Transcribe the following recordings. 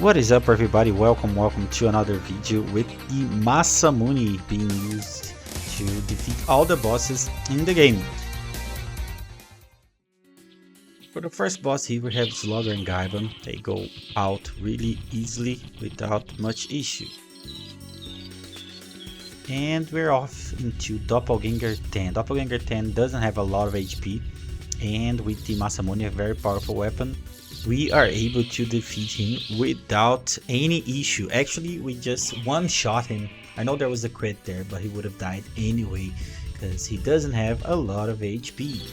What is up everybody, welcome to another video with the MASAMUNE being used to defeat all the bosses in the game. For the first boss here we have Slugger and Gaibon. They go out really easily without much issue. And we're off into Doppelganger 10. Doppelganger 10 doesn't have a lot of HP, and with the MASAMUNE, a very powerful weapon, we are able to defeat him without any issue. Actually, we just one-shot him. I know there was a crit there, but he would have died anyway because he doesn't have a lot of HP.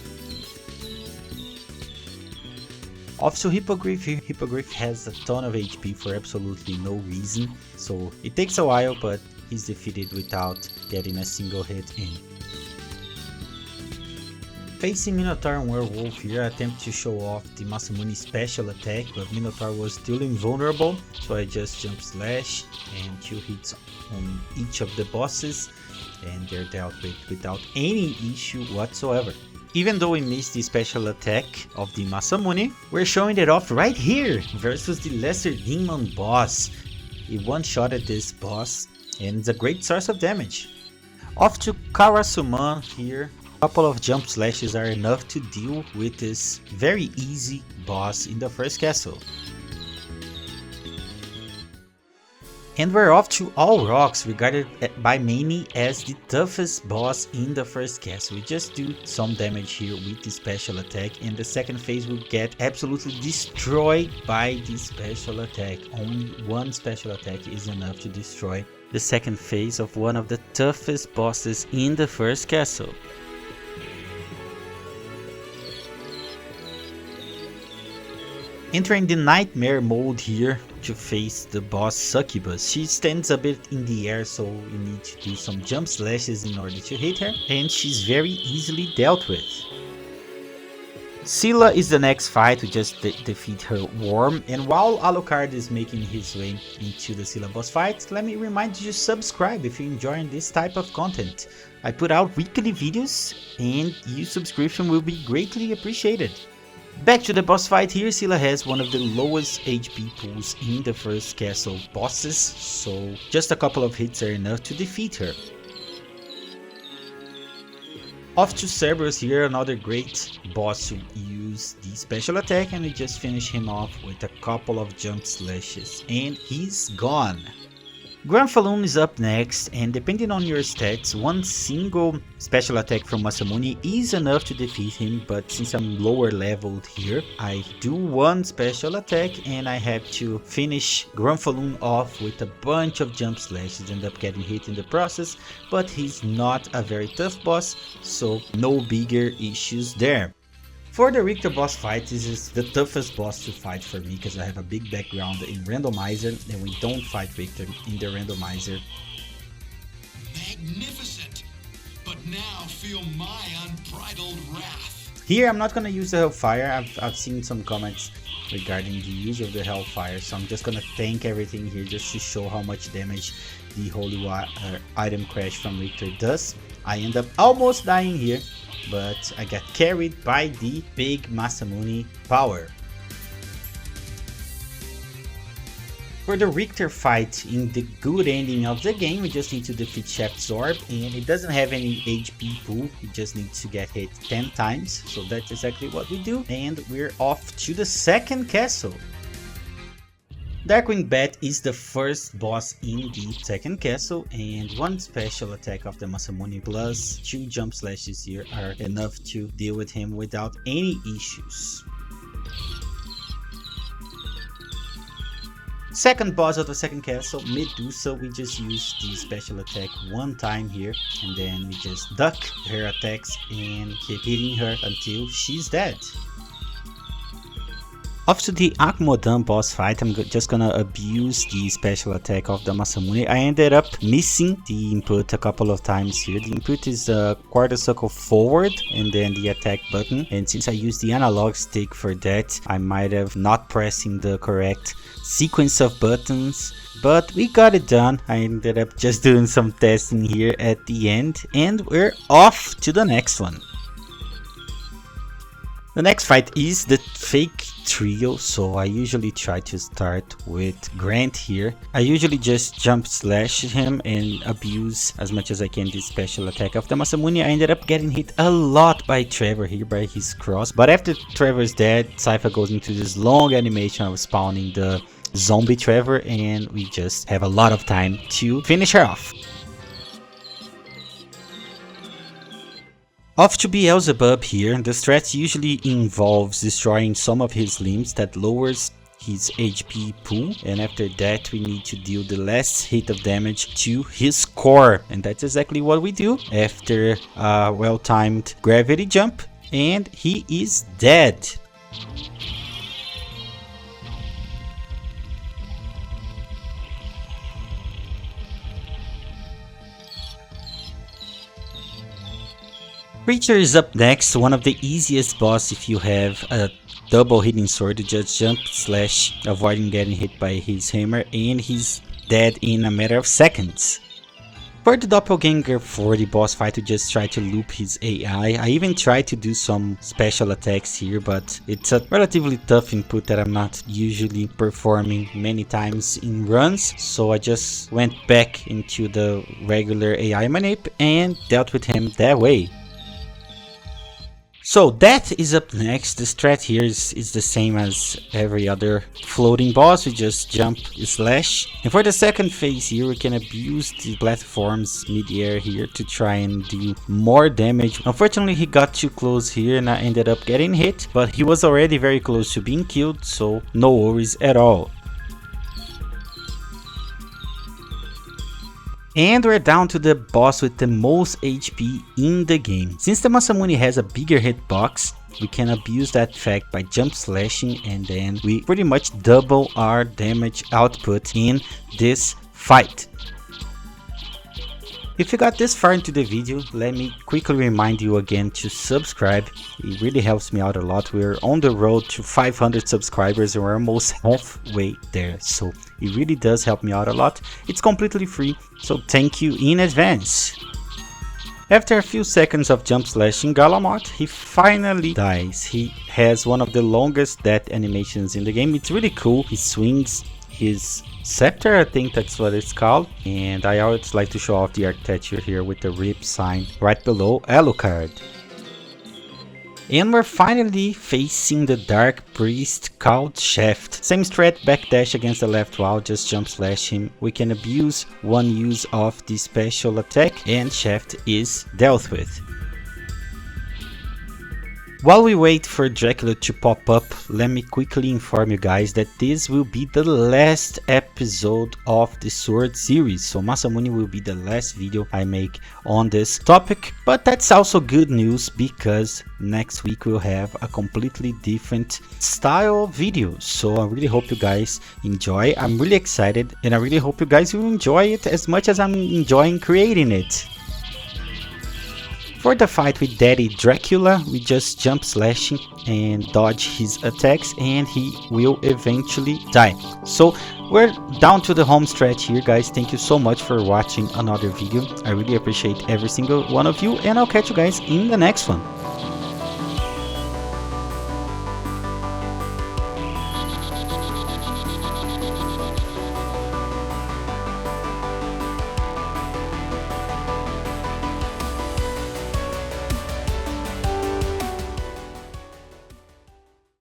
Off to Hippogriff. Here, Hippogriff has a ton of HP for absolutely no reason, so it takes a while, but he's defeated without getting a single hit in. Facing Minotaur and Werewolf here, I attempt to show off the MASAMUNE special attack, but Minotaur was still invulnerable, so I just jump slash and 2 hits on each of the bosses, and they're dealt with without any issue whatsoever. Even though we missed the special attack of the MASAMUNE, we're showing it off right here versus the Lesser Demon boss. He one-shotted this boss, and it's a great source of damage. Off to Karasuman here. A couple of jump slashes are enough to deal with this very easy boss in the first castle. And we're off to Olrox, regarded by many as the toughest boss in the first castle. We just do some damage here with the special attack, and the second phase will get absolutely destroyed by the special attack. Only one special attack is enough to destroy the second phase of one of the toughest bosses in the first castle. Entering the nightmare mode here to face the boss Succubus. She stands a bit in the air, so you need to do some jump slashes in order to hit her, and she's very easily dealt with. Scylla is the next fight. We just defeat her worm, and while Alucard is making his way into the Scylla boss fight, let me remind you to subscribe if you're enjoying this type of content. I put out weekly videos, and your subscription will be greatly appreciated. Back to the boss fight here. Scylla has one of the lowest HP pools in the first castle bosses, so just a couple of hits are enough to defeat her. Off to Cerberus here, another great boss to use the special attack, and we just finish him off with a couple of jump slashes, and he's gone. Granfaloon is up next, and depending on your stats, one single special attack from MASAMUNE is enough to defeat him, but since I'm lower leveled here, I do one special attack and I have to finish Granfaloon off with a bunch of jump slashes. End up getting hit in the process, but he's not a very tough boss, so no bigger issues there. For the Richter boss fight, this is the toughest boss to fight for me because I have a big background in randomizer and we don't fight Richter in the randomizer. Magnificent, but now feel my unbridled wrath. Here I'm not gonna use the Hellfire. I've seen some comments regarding the use of the Hellfire, so I'm just gonna tank everything here just to show how much damage the Holy Item Crash from Richter does. I end up almost dying here, but I got carried by the big MASAMUNE power. For the Richter fight, in the good ending of the game, we just need to defeat Chef Zorb, and it doesn't have any HP pool. It just needs to get hit 10 times, so that's exactly what we do, and we're off to the second castle. Darkwing Bat is the first boss in the second castle, and one special attack of the MASAMUNE plus 2 jump slashes here are enough to deal with him without any issues. Second boss of the second castle, Medusa. We just use the special attack one time here, and then we just duck her attacks and keep hitting her until she's dead. Off to the Akmodan boss fight. I'm just gonna abuse the special attack of the MASAMUNE. I ended up missing the input a couple of times here. The input is the quarter circle forward and then the attack button, and since I used the analog stick for that, I might have not pressing the correct sequence of buttons, but we got it done. I ended up just doing some testing here at the end, and we're off to the next one. The next fight is the fake trio, so I usually try to start with Grant here. I usually just jump slash him and abuse as much as I can this special attack of the Masamune. I ended up getting hit a lot by Trevor here, by his cross, but after Trevor is dead, Cypher goes into this long animation of spawning the zombie Trevor, and we just have a lot of time to finish her off. Off to Beelzebub here. The strat usually involves destroying some of his limbs that lowers his HP pool, and after that we need to deal the last hit of damage to his core, and that's exactly what we do after a well-timed gravity jump, and he is dead. Richter is up next, one of the easiest boss if you have a double hitting sword. You just jump slash, avoiding getting hit by his hammer, and he's dead in a matter of seconds. For the doppelganger for the boss fight, you just try to loop his AI. I even tried to do some special attacks here, but it's a relatively tough input that I'm not usually performing many times in runs, so I just went back into the regular AI manip and dealt with him that way. So that is up next. The strat here is the same as every other floating boss. We just jump slash. And for the second phase here, we can abuse the platforms mid-air here to try and do more damage. Unfortunately, he got too close here and I ended up getting hit, but he was already very close to being killed, so no worries at all. And we're down to the boss with the most HP in the game. Since the Masamune has a bigger hitbox, we can abuse that fact by jump slashing, and then we pretty much double our damage output in this fight. If you got this far into the video, let me quickly remind you again to subscribe. It really helps me out a lot. We're on the road to 500 subscribers and we're almost halfway there, so it really does help me out a lot. It's completely free, so thank you in advance. After a few seconds of jump slashing Galamot, he finally dies. He has one of the longest death animations in the game. It's really cool. He swings his scepter, I think that's what it's called, and I always like to show off the architecture here with the rip sign right below Alucard. And we're finally facing the Dark Priest called Shaft. Same strat, backdash against the left wall, just jump slash him. We can abuse one use of the special attack and Shaft is dealt with. While we wait for Dracula to pop up, let me quickly inform you guys that this will be the last episode of the Sword series. So Masamune will be the last video I make on this topic, but that's also good news because next week we'll have a completely different style video. So I really hope you guys enjoy. I'm really excited and I really hope you guys will enjoy it as much as I'm enjoying creating it. For the fight with Daddy Dracula, we just jump slashing and dodge his attacks and he will eventually die. So we're down to the home stretch here, guys. Thank you so much for watching another video. I really appreciate every single one of you and I'll catch you guys in the next one.